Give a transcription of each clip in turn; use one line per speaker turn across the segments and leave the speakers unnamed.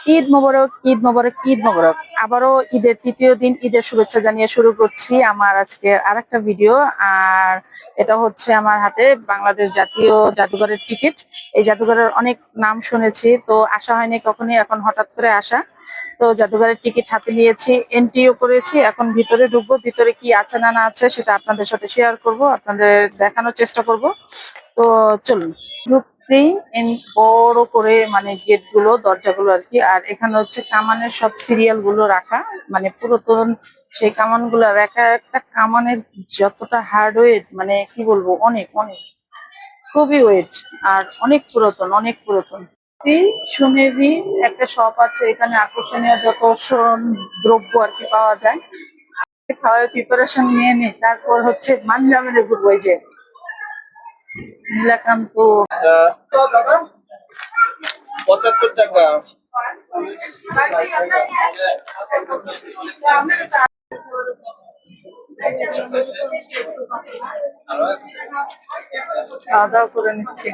ঈদ মোবারক, ঈদ মোবারক, ঈদ মোবারক। আবারও ঈদের তৃতীয় দিন, ঈদের শুভেচ্ছা জানিয়ে শুরু করছি আমার আজকে আরেকটা ভিডিও। আর এটা হচ্ছে আমার হাতে বাংলাদেশ জাতীয় জাদুঘরের টিকিট। এই জাদুঘরের অনেক নাম শুনেছি, তো আসা হয়নি কখনই, এখন হঠাৎ করে আসা। তো জাদুঘরের টিকিট হাতে নিয়েছি, এন্ট্রিও করেছি, এখন ভিতরে ঢুকবো। ভিতরে কি আছে না না আছে সেটা আপনাদের সাথে শেয়ার করব, আপনাদের দেখানোর চেষ্টা করব। তো চলুন। ঢুকতেই বড় করে মানে গেট গুলো, দরজাগুলো আর কি। আর এখানে হচ্ছে কামানের সব সিরিয়াল গুলো রাখা, মানে পুরাতন সেই কামান গুলো রাখা। একটা কামানের যতটা হার্ড ওয়েট, মানে কি বলবো, অনেক অনেক খুবই ওয়েট। আর অনেক পুরাতন, অনেক পুরাতন। এই সোনেরই একটা শপ আছে এখানে, আকর্ষণীয় যত দ্রব্য আর কি পাওয়া যায়। খাওয়ার প্রিপারেশন নিয়ে নি, তারপর হচ্ছে মানজামের ঘুরবো। এই যে নীলাকান্ত।
75 টাকা।
খাওয়া দাওয়া করে নিচ্ছি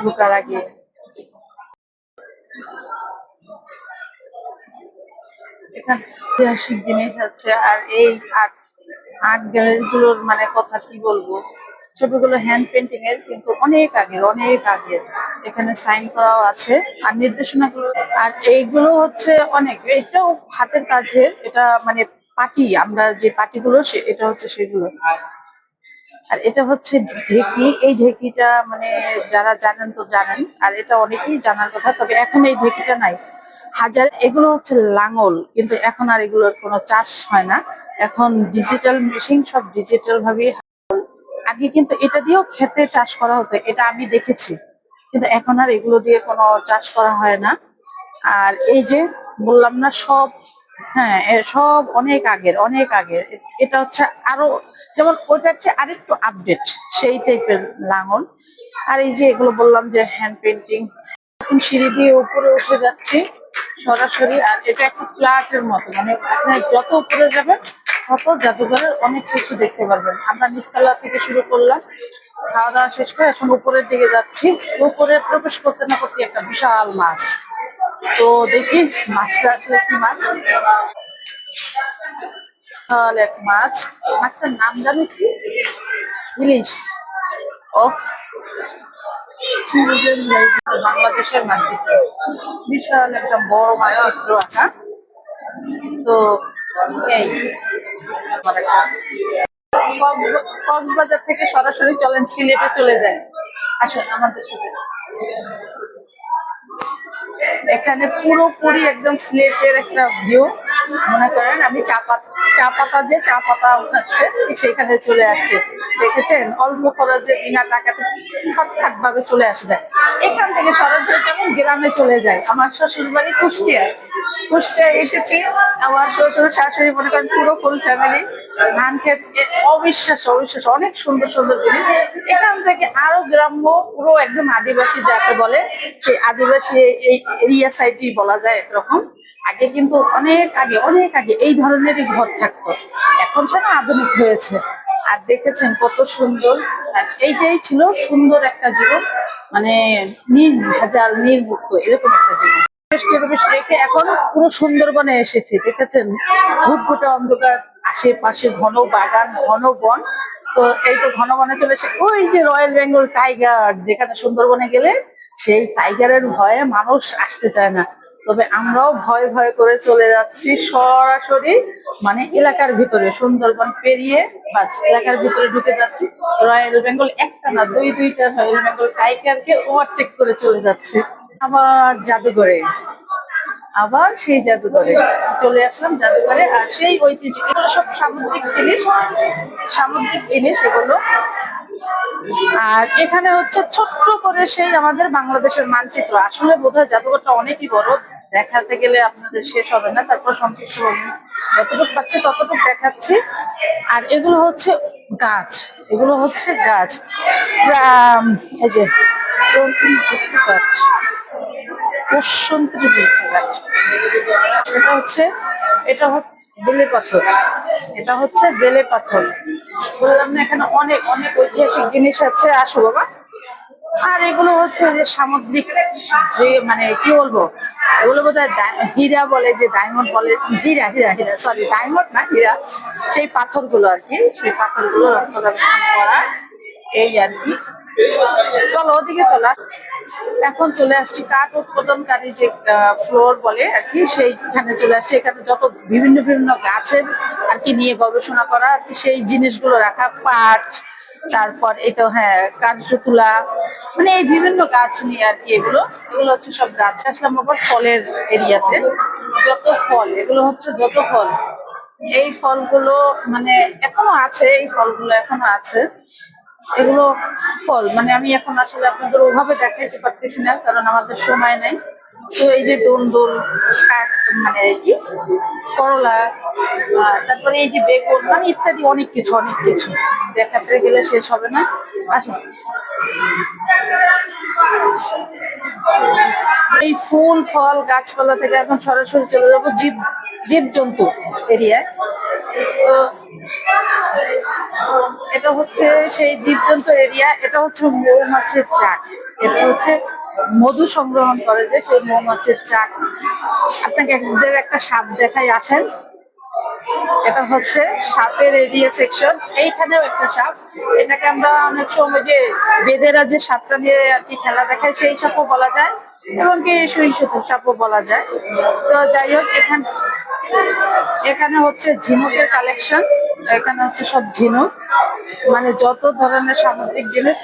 ঢোকার আগে। এখানে ঐতিহাসিক জিনিস আছে। আর এই আর্ট আর্ট গ্যালারি গুলোর মানে কথা কি বলবো, ছবিগুলো হ্যান্ড পেন্টিং এর, কিন্তু অনেক আগের, অনেক আগের। এখানে সাইন করাও আছে আর নির্দেশনাগুলো। আর এইগুলো হচ্ছে অনেক, এটাও হাতের কাজের। এটা মানে পাটি, আমরা যে পাটিগুলো এটা হচ্ছে সেগুলো। আর এটা হচ্ছে ঢেকি। এই ঢেকিটা মানে যারা জানেন তো জানেন, আর এটা অনেকেই জানার কথা, তবে এখন এই ঢেকিটা নাই। হাজার এগুলো হচ্ছে লাঙল, কিন্তু এখন আর এগুলোর কোনো চাষ হয় না। এখন ডিজিটাল মেশিন, সব ডিজিটাল ভাবে। আগে কিন্তু এটা দিয়েও ক্ষেতে চাষ করা হতো, এটা আমি দেখেছি, কিন্তু এখন আর এগুলো দিয়ে কোনো চাষ করা হয় না। আর এই যে বললাম না সব, হ্যাঁ সব অনেক আগের, অনেক আগের। এটা হচ্ছে আরো, যেমন ওটা হচ্ছে আরেকটু আপডেট সেই টাইপের লাঙল। আর এই যে এগুলো বললাম যে হ্যান্ড পেন্টিং। এখন সিঁড়ি দিয়ে উপরে উঠে যাচ্ছি সরাসরি। আর এটা একটা ফ্ল্যাটের মতো, মানে আপনার যত উপরে যাবেন তত জাদুঘরের অনেক কিছু দেখতে পারবেন। আমরা নিচতলা থেকে শুরু করলাম, খাওয়া দাওয়া শেষ করে এখন উপরের দিকে যাচ্ছি। উপরে প্রবেশ করতে না করতে একটা বিশাল মাছ। তো দেখি মাছটা আসলে কি মাছ। বিশাল এক মাছ। মাছটার নাম জানো কি? ইলিশ। ও, বাংলাদেশের মানচিত্র, বিশাল একটা বড় মানচিত্র আঁকা। তো এই আমার একটা কক্সবাজার থেকে সরাসরি চলেন সিলেটে চলে যায়। আসুন আমাদের সাথে। এখানে পুরোপুরি একদম সিলেটের একটা ভিউ। মনে করেন আমি চা পাতা যে চা পাতা উঠাচ্ছে সেখানে চলে আসছে। দেখেছেন অল্প খরচে বিনা টাকাতে ঠাক ভাবে চলে আসে যায়। এখান থেকে সরাসরি যখন গ্রামে চলে যায়, আমার শ্বশুর বাড়ি কুষ্টিয়ায়। কুষ্টিয়ায় এসেছি, আমার শ্বশুর শাশুড়ি মনে করেন পুরো ফুল ফ্যামিলি। ধান ক্ষেত, অবিশ্বাস্য অবিশ্বাস্য অনেক সুন্দর সুন্দর জিনিস। এখান থেকে আরো গ্রাম্য, পুরো একদম আদিবাসী যাকে বলে, সেই আদিবাসী এই এরিয়া সাইডই বলা যায় একরকম। আগে কিন্তু অনেক আগে, অনেক আগে এই ধরনেরই ঘর থাকতো, এখন সেটা আধুনিক হয়েছে। আর দেখেছেন কত সুন্দর। আর এইটাই ছিল সুন্দর একটা জীবন, মানে নির্ভেজাল নির্মুক্ত এরকম একটা জীবন। পরিবেশ রেখে এখন পুরো সুন্দরবনে এসেছি, দেখেছেন ঘুটঘুটে অন্ধকার, আশেপাশে ঘন বাগান, ঘন বন। তো এই তো ঘন বনে চলে এসে ওই যে রয়্যাল বেঙ্গল টাইগার, যেখানে সুন্দরবনে গেলে সেই টাইগারের ভয়ে মানুষ আসতে চায় না। তবে আমরাও ভয় ভয় করে চলে যাচ্ছি সরাসরি, মানে এলাকার ভিতরে, সুন্দরবন পেরিয়ে বাস এলাকার ভিতরে ঢুকে যাচ্ছি। রয়্যাল বেঙ্গল একটা না, দুইটা রয়্যাল বেঙ্গল টাইগারকে ওভারটেক করে চলে যাচ্ছে। আবার জাদুঘরে, আবার সেই জাদুঘরে চলে আসলাম। জাদুঘরে আর সেই ঐতিহ্য, এগুলো সব সামুদ্রিক জিনিস, সামুদ্রিক জিনিস এগুলো। আর এখানে হচ্ছে ছোট্ট করে সেই আমাদের বাংলাদেশের মানচিত্র। আসলে বোধহয় জাদুঘরটা অনেকই বড়, দেখাতে গেলে আপনাদের শেষ হবে না। তারপর সংক্ষিপ্ত যতটুকু পাচ্ছি ততটুকু দেখাচ্ছি। আর এগুলো হচ্ছে গাছ, এগুলো হচ্ছে গাছ। এই যে গাছ, বসন্তী বৃক্ষ গাছ। এটা হচ্ছে, এটা বেলে পাথর, এটা হচ্ছে বেলে পাথর। বললাম না এখানে অনেক অনেক ঐতিহাসিক জিনিস আছে। আসো বাবা, আর এগুলো হচ্ছে যে সামুদ্রিক, যে মানে কি বলবো, এগুলো বোধহয় হীরা বলে, যে ডায়মন্ড বলে, হীরা হীরা হীরা সরি ডায়মন্ড না হীরা, সেই পাথরগুলো আর কি, সেই পাথরগুলো রক্ষণাবেক্ষণ করা, এই আর কি। চলো ওদিকে চলা। এখন চলে আসছি কাঠ উৎপাদনকারী যে ফ্লোর বলে আর কি, সেইখানে চলে আসছে। এখানে যত বিভিন্ন বিভিন্ন গাছের আর কি নিয়ে গবেষণা করা আর কি, সেই জিনিসগুলো রাখা, পাট, তারপর এই তো হ্যাঁ কাঠজুতুলা, মানে এই বিভিন্ন গাছ নিয়ে আর কি। এগুলো এগুলো হচ্ছে সব গাছ। আসলাম আবার ফলের এরিয়াতে, যত ফল, এগুলো হচ্ছে যত ফল, এই ফলগুলো মানে এখনো আছে, এই ফলগুলো এখনো আছে। এগুলো ফল মানে আমি এখন আসলে আপনাদের ওভাবে দেখাইতে পারতেছি না, কারণ আমাদের সময় নাই। তো এই যে দুন্দুল, শাক, মানে কি করলা, তারপরে এই যে বেগুন, মানে ইত্যাদি অনেক কিছু অনেক কিছু, দেখাতে গেলে শেষ হবে না। আসুন, এই ফুল ফল গাছপালা থেকে এখন সরাসরি চলে যাবো জীবজন্তু এরিয়ায়। তো এটা হচ্ছে সেই জীবজন্তু এরিয়া। এটা হচ্ছে মৌমাছির চাক। এটা হচ্ছে মধু সংগ্রহণ করে যে সেই মৌমাছির চাক। আপনাকে একটা সাপ দেখাই, আসেন। এটা হচ্ছে সাপের এরিয়া সেকশন। এইখানেও একটা সাপ, এটাকে আমরা অনেক সময় যে বেদেরা যে সাপটা নিয়ে আর কি খেলা দেখায়, সেই সাপও বলা যায়, এবং কি সুই সুতোর সাপও বলা যায়। তো যাই হোক, এখানে হচ্ছে ঝিনুকের কালেকশন। এখানে হচ্ছে সব ঝিনুক, মানে যত ধরনের সামুদ্রিক জিনিস।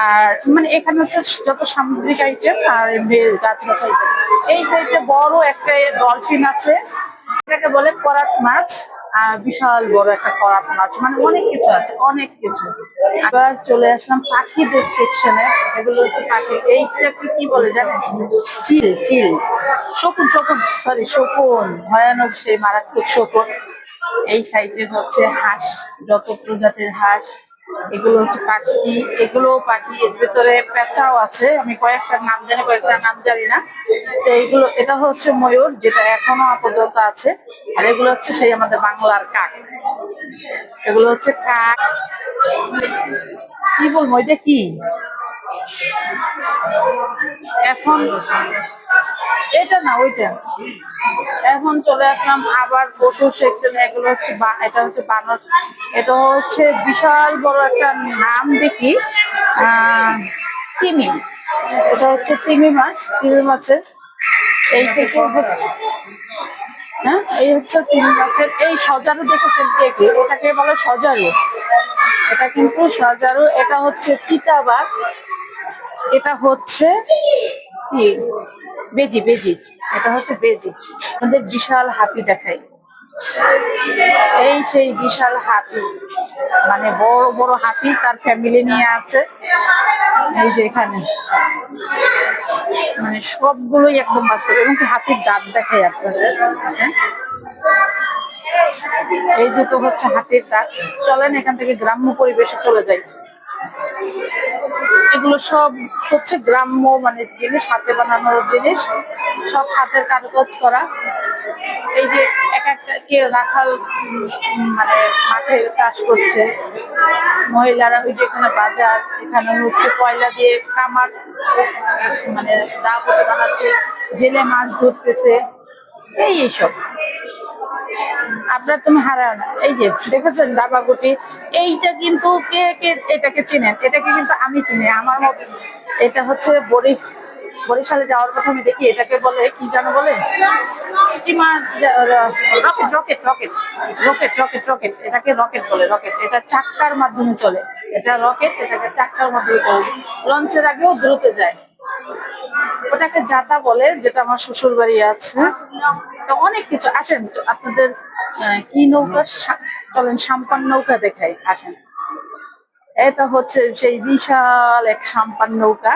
আর মানে এখানে হচ্ছে যত সামুদ্রিক আইটেম আর গাছ গাছ আইটেম। এই সাইডে বড় একটা ডলফিন আছে, এটাকে বলে করাত মাছ। আর বিশাল বড় একটা করাত মাছ, মানে অনেক কিছু আছে, অনেক কিছু। আবার চলে আসলাম পাখিদের সেকশনে। এগুলো হচ্ছে পাখি, এইটাকে কি বলে জানেন? চিল চিল, শকুন শকুন সরি শকুন, ভয়ানক সেই মারাত্মক শকুন। এই সাইডে হচ্ছে হাঁস, যত প্রজাতির হাঁস, এগুলো হচ্ছে পাখি। এগুলো পাখি, এর ভেতরে পেঁচাও আছে, আমি কয়েকটা নাম জানি, কয়েকটা নাম জানি না। তো এইগুলো, এটা হচ্ছে ময়ূর, যেটা এখনো পর্যন্ত আছে। আর এগুলো হচ্ছে সেই আমাদের বাংলার কাক। এগুলো হচ্ছে কাক। কি বলবো, এটা কি এখন, এটা না ওইটা। এখন চলে আসলাম আবার পশু সেকশনে। এগুলো হচ্ছে এটা হচ্ছে বানর। এটা হচ্ছে বিশাল বড় একটা নাম দেখি, তিমি। এটা হচ্ছে তিমি মাছ, তিমি মাছের এই থেকে হচ্ছে, হ্যাঁ এই হচ্ছে তিমি মাছের এই সজারু, দেখেছেন কে কে? এটাকে বলে সজারু। এটা কিন্তু সজারু। এটা হচ্ছে চিতাবাঘ। এটা হচ্ছে কি, বেজি বেজি। এটা হচ্ছে বেজি। আমাদের বিশাল হাতি দেখাই, এই সেই বিশাল হাতি, মানে বড় বড় হাতি, তার ফ্যামিলি নিয়ে আছে। এই যে এখানে মানে সবগুলোই একদম বাস্তব, এবং কি হাতির দাঁত দেখাই আপনাদের। হ্যাঁ, এই দুটো হচ্ছে হাতির দাঁত। চলেন এখান থেকে গ্রাম্য পরিবেশে চলে যাই। এগুলো সব হচ্ছে গ্রাম্য মানে জিনিস, হাতে বানানোর জিনিস, সব হাতের কারুকাজ করা। এই যে এক একটা কে রাখাল, মানে মাঠে চাষ করছে মহিলারা। ওই যে এখানে বাজার, এখানে হচ্ছে কয়লা দিয়ে কামার, মানে দা বটে বানাচ্ছে, জেলে মাছ ধরতেছে, এইসব। আপনার তুমি হারাও না। এই যে দেখেছেন দাবাগুটি, এইটা কিন্তু কে কে এটাকে চেনেন? এটাকে কিন্তু আমি চিনি আমার মতো। এটা হচ্ছে বরিশালে যাওয়ার কথা আমি দেখি, এটাকে বলে কি জানো বলে, steamer, rocket rocket rocket rocket rocket rocket, এটাকে রকেট বলে, রকেট। এটা চাক্কার মাধ্যমে চলে, এটা রকেট, এটাকে চাক্কার মাধ্যমে চলে, লঞ্চের আগেও দ্রুত যায়। ওটাকে জাতা বলে, যেটা আমার শ্বশুর বাড়ি আছে। তো অনেক কিছু। আসেন আপনাদের কি নৌকা, চলেন সাম্পান নৌকা দেখাই, আসেন। এটা হচ্ছে সেই বিশাল এক সাম্পান নৌকা।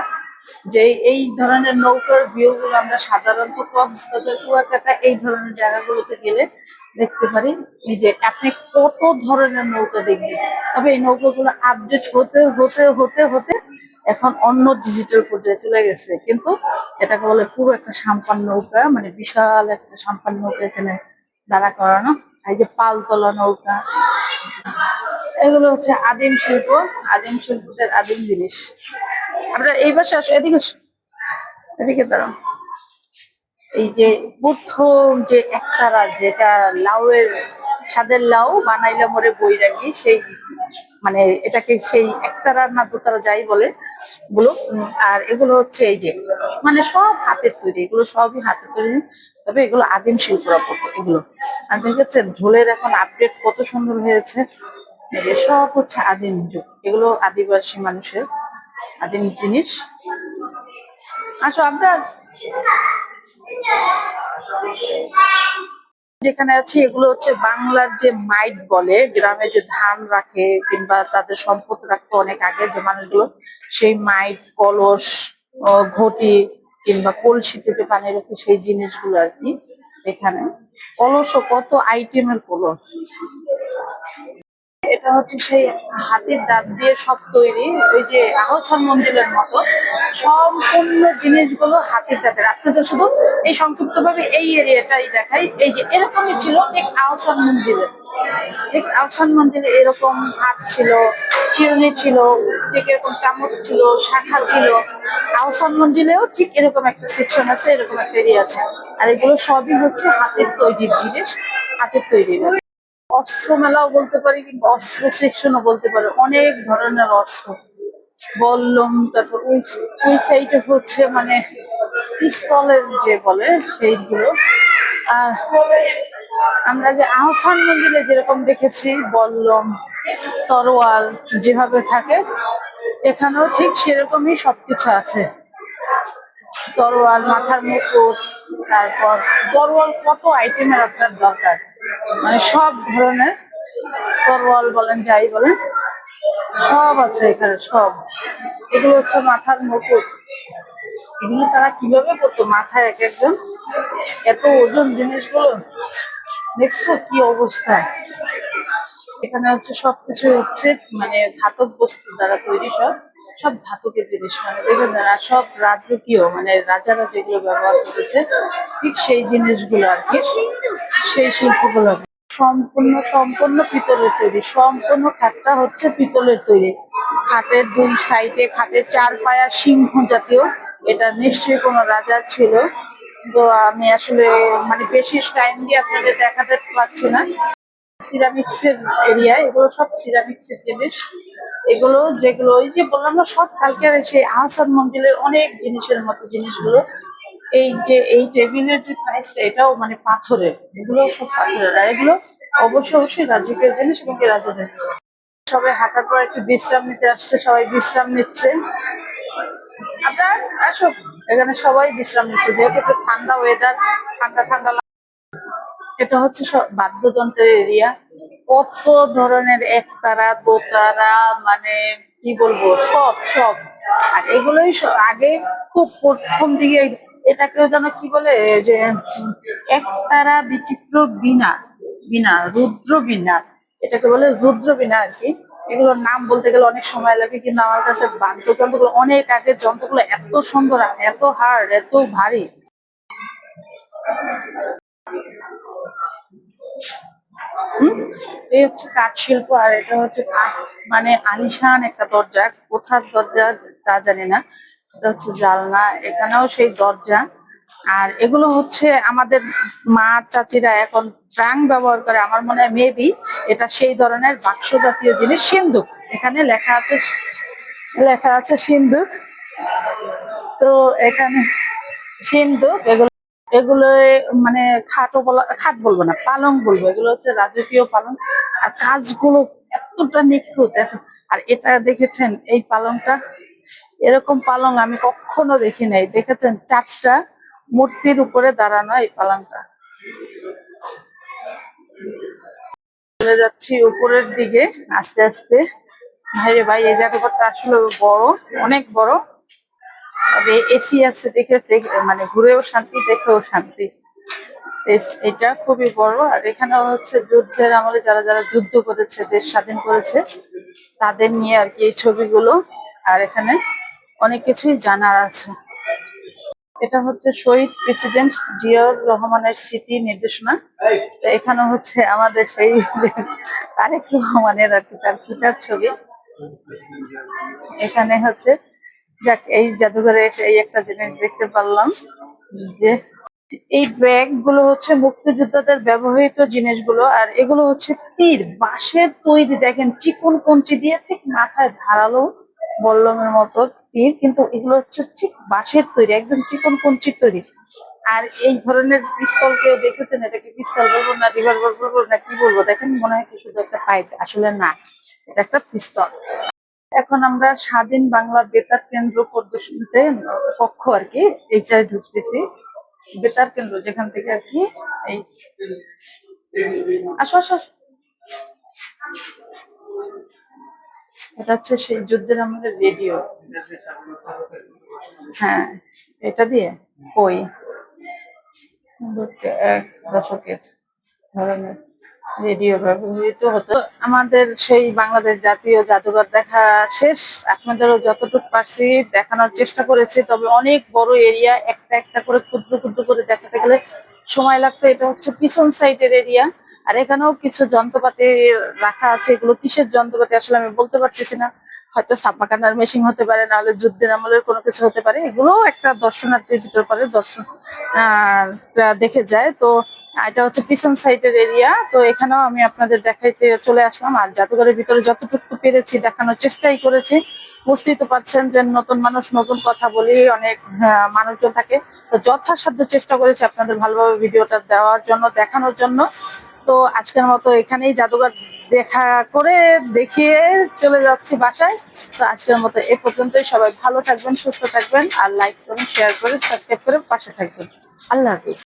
যে এই ধরনের নৌকার ভিউ গুলো আমরা সাধারণত কক্সবাজার, কুয়াকাটা এই ধরনের জায়গাগুলোতে গেলে দেখতে পারি। এই যে আপনি কত ধরনের নৌকা দেখবেন, তবে এই নৌকাগুলো আপডেট হতে হতে হতে হতে এখন অন্য ডিজিটাল পর্যায়ে চলে গেছে। কিন্তু এটাকে বলে পুরো একটা সাম্পান নৌকা, মানে বিশাল একটা সাম্পান নৌকা এখানে দাঁড়া করানো। এই যে পালতোলা নৌকা, এগুলো হচ্ছে আদিম শিল্প, আদিম শিল্পদের আদিম জিনিস। আমরা এই পাশে আসো, এদিকে আসো, এদিকে দাঁড়াও। এই যে প্রথম যে একতারা, যেটা লাউয়ের স্বাদের লাউ বানাইলে মরে বৈরাগী, সেই মানে এটাকে সেই একতারা না দোতারা যাই বলে গুলো। আর এগুলো হচ্ছে এই যে মানে সব হাতের তৈরি, এগুলো সবই হাতের তৈরি, তবে এগুলো আদিম শিল্পরা করতো এগুলো। আর দেখেছেন ঝোলের এখন আপডেট কত সুন্দর হয়েছে, এই যে সব হচ্ছে আদিম যুগ, এগুলো আদিবাসী মানুষের আদিম জিনিস। আসো আমরা যেখানে আছি, এগুলো হচ্ছে বাংলার যে মাইট বলে, গ্রামে যে ধান রাখে কিংবা তাদের সম্পদ রাখতো অনেক আগে যে মানুষগুলো, সেই মাইট, কলস, ঘটি কিংবা কলসিতে যে পানি রেখে সেই জিনিসগুলো আর কি। এখানে কলসও কত আইটেমের কলস, এটা হচ্ছে সেই হাতির দাঁত দিয়ে সব তৈরি, ওই যে আহসান মন্দিরের মতো সম্পূর্ণ জিনিসগুলো হাতির দাঁতের। আপনাদের শুধু এই সংক্ষিপ্ত ভাবে এই এরিয়াটাই দেখাই, এই যে এরকমই ছিল ঠিক আহসান মন্দিরে, ঠিক আহসান মন্দিরে এরকম হাত ছিল, চিরুনি ছিল, ঠিক এরকম চামচ ছিল, শাখা ছিল। আহসান মঞ্জিলেও ঠিক এরকম একটা সেকশন আছে, এরকম একটা এরিয়া আছে। আর এগুলো সবই হচ্ছে হাতের তৈরির জিনিস, হাতের তৈরি। অস্ত্র মেলাও বলতে পারি কিংবা অস্ত্র সেকশনও বলতে পারি, অনেক ধরনের অস্ত্র, বল্লম, তারপর ওই ওই সাইডে হচ্ছে মানে পিস্তলের যে বলে সেইগুলো। আর আমরা যে আহসান মন্দিরে যেরকম দেখেছি বল্লম, তরোয়াল যেভাবে থাকে, এখানেও ঠিক সেরকমই সবকিছু আছে। তরোয়াল, মাথার মুকুট, তারপর তরোয়াল কত আইটেমের আপনার দরকার, মানে সব ধরনের তরোয়াল বলেন যাই বলেন সব আছে এখানে সব। এগুলো হচ্ছে মাথার মুকুট, এগুলো তারা কিভাবে করতো মাথায় এক একজন, এত ওজন জিনিসগুলো, দেখছো কি অবস্থা। এখানে হচ্ছে সবকিছু হচ্ছে মানে ধাতব বস্তু দ্বারা তৈরি, সব সব ধাতবের জিনিস, মানে দেখবেন না সব রাজকীয়, মানে রাজারা যেগুলো ব্যবহার করেছে ঠিক সেই জিনিসগুলো আর কি, সেই শিল্পগুলো সম্পূর্ণ সম্পূর্ণ পিতলের তৈরি, সম্পূর্ণ খাটটা হচ্ছে পিতলের তৈরি। খাটের দুই সাইডে, খাটের চার পায়া সিংহ জাতীয়, এটা নিশ্চয়ই কোনো রাজার ছিল। তো আমি আসলে মানে বেশি টাইম দিয়ে আপনাদের দেখাতে পারছি না। সিরামিক্স এর এরিয়া, এগুলো সব সিরামিক্স এর জিনিস, এগুলো যেগুলো ওই যে বললাম না সব কালচার, সেই আহসান মঞ্জিলের অনেক জিনিসের মতো জিনিসগুলো। এই যে এই টেবিলের যে প্রাইসটা, এটাও মানে পাথরের, এগুলো সব পাথরের। আর এগুলো অবশ্যই অবশ্যই রাজকীয় জিনিস এবং কি রাজাদের। সবাই হাঁটার পর একটু বিশ্রাম নিতে আসছে, সবাই বিশ্রাম নিচ্ছে। আপনার আসো, এখানে সবাই বিশ্রাম নিচ্ছে যেহেতু একটু ঠান্ডা ওয়েদার, ঠান্ডা ঠান্ডা। এটা হচ্ছে সব বাদ্যযন্ত্রের এরিয়া, কত ধরনের একতারা, দোতারা, মানে কি বলবো সব সব। আর এগুলোই আগে খুব প্রথম দিকে এটাকেও যেন কি বলে যে একতারা বিচিত্র বীণা, বীণা রুদ্র বীণা, এটাকে বলে রুদ্র বীণা আর কি। এগুলোর নাম বলতে গেলে অনেক সময় লাগে, কিন্তু আমার কাছে বাদ্যযন্ত্রগুলো অনেক আগের যন্ত্রগুলো এত সুন্দর, এত হার্ড, এত ভারী। এই হচ্ছে কাঠ শিল্প, আর এটা হচ্ছে কাঠ মানে আলিশান একটা দরজা, কোথার দরজা তা জানি না, এটা হচ্ছে জালনা, এখানেও সেই দরজা। আর এগুলো হচ্ছে আমাদের মা চাচিরা এখন ট্রাঙ্ক ব্যবহার করে, আমার মনে হয় মেবি এটা সেই ধরনের বাক্স জাতীয় জিনিস। সিন্দুক, এখানে লেখা আছে, লেখা আছে সিন্দুক। তো এখানে সিন্দুক, এগুলো এগুলো মানে খাটও বলা, খাট বলবো না, পালং বলবো, এগুলো হচ্ছে রাজকীয় পালং। আর কাজগুলো এতটা নিখুঁত আর এটা দেখেছেন এই পালংটা, এরকম পালং আমি কখনো দেখি নাই। দেখেছেন চারটা মূর্তির উপরে দাঁড়ানো এই পালংটা। চলে যাচ্ছি উপরের দিকে আস্তে আস্তে। ভাইরে ভাই, এই জায়গাটা আসলে বড়, অনেক বড়, তবে এসি আছে দেখে মানে ঘুরেও শান্তি, দেখেও শান্তি। এটা খুবই বড়। আর এখানে হচ্ছে যুদ্ধের আমলে যারা যারা যুদ্ধ করেছে, দেশ স্বাধীন করেছে, তাদের নিয়ে আর কি এই ছবিগুলো। আর এখানে অনেক কিছুই জানার আছে। এটা হচ্ছে শহীদ প্রেসিডেন্ট জিয়াউর রহমানের স্মৃতি নির্দেশনা। তো এখানে হচ্ছে আমাদের সেই তারেক রহমানের আর কি তার পিতার ছবি। এখানে হচ্ছে যাক এই জাদুঘরে এসে এই একটা জিনিস দেখতে পারলাম যে এই ব্যাগ গুলো হচ্ছে মুক্তিযোদ্ধাদের ব্যবহৃত জিনিসগুলো, আর এগুলো হচ্ছে তীর বাঁশের তৈরি। দেখেন চিকন কঞ্চি দিয়ে ঠিক মাথায় ধারালো বল্লমের মতো তীর, কিন্তু এগুলো হচ্ছে ঠিক বাঁশের তৈরি, একদম চিকন কঞ্চির তৈরি। আর এই ধরনের পিস্তল কেউ দেখেছেন? এটাকে পিস্তল বলবো না রিভলভার বলবো না কি বলবো, দেখেন মনে হয় কি শুধু একটা পাইপ, আসলে না, এটা একটা পিস্তল। এখন আমরা স্বাধীন বাংলা বেতার কেন্দ্র পরিদর্শনীতে কক্ষ আর কি এইটাই ঢুকতেছি। বেতার কেন্দ্র যেখান থেকে আর কি এই আসো আসো আসো। এটা হচ্ছে সেই যুদ্ধের আমাদের রেডিও। হ্যাঁ, এটা দিয়ে কই এক দশকের ধরনের রেডিও ব্যবহৃত হতো। আমাদের সেই বাংলাদেশ জাতীয় জাদুঘর দেখা শেষ। আপনাদেরও যতটুকু পারছি দেখানোর চেষ্টা করেছি, তবে অনেক বড় এরিয়া, একটা একটা করে ক্ষুদ্র ক্ষুদ্র করে দেখাতে গেলে সময় লাগতো। এটা হচ্ছে পিছন সাইডের এরিয়া, আর এখানেও কিছু যন্ত্রপাতি রাখা আছে। এগুলো কিসের যন্ত্রপাতি আসলে আমি বলতে পারতেছি না, হয়তো ছাপা কান্নার মেশিন হতে পারে, নাহলে যুদ্ধের আমলের কোনো কিছু হতে পারে। এগুলো একটা দর্শনার্থীর ভিতর পরে দর্শন দেখে যায়। তো এটা হচ্ছে পিছন সাইডের এরিয়া। তো এখানেও আমি আপনাদের দেখাইতে চলে আসলাম, আর জাদুঘরের ভিতরে যতটুকু পেরেছি দেখানোর চেষ্টাই করেছি। বুঝতেই তো পারছেন যে নতুন মানুষ, নতুন কথা বলি, অনেক মানুষজন থাকে। তো যথাসাধ্য চেষ্টা করেছি আপনাদের ভালোভাবে ভিডিওটা দেওয়ার জন্য, দেখানোর জন্য। তো আজকের মতো এখানেই জাদুঘর দেখা করে দেখিয়ে চলে যাচ্ছি বাসায়। তো আজকের মতো এ পর্যন্তই। সবাই ভালো থাকবেন, সুস্থ থাকবেন, আর লাইক করুন, শেয়ার করে, সাবস্ক্রাইব করে পাশে থাকবেন। আল্লাহ হাফিজ।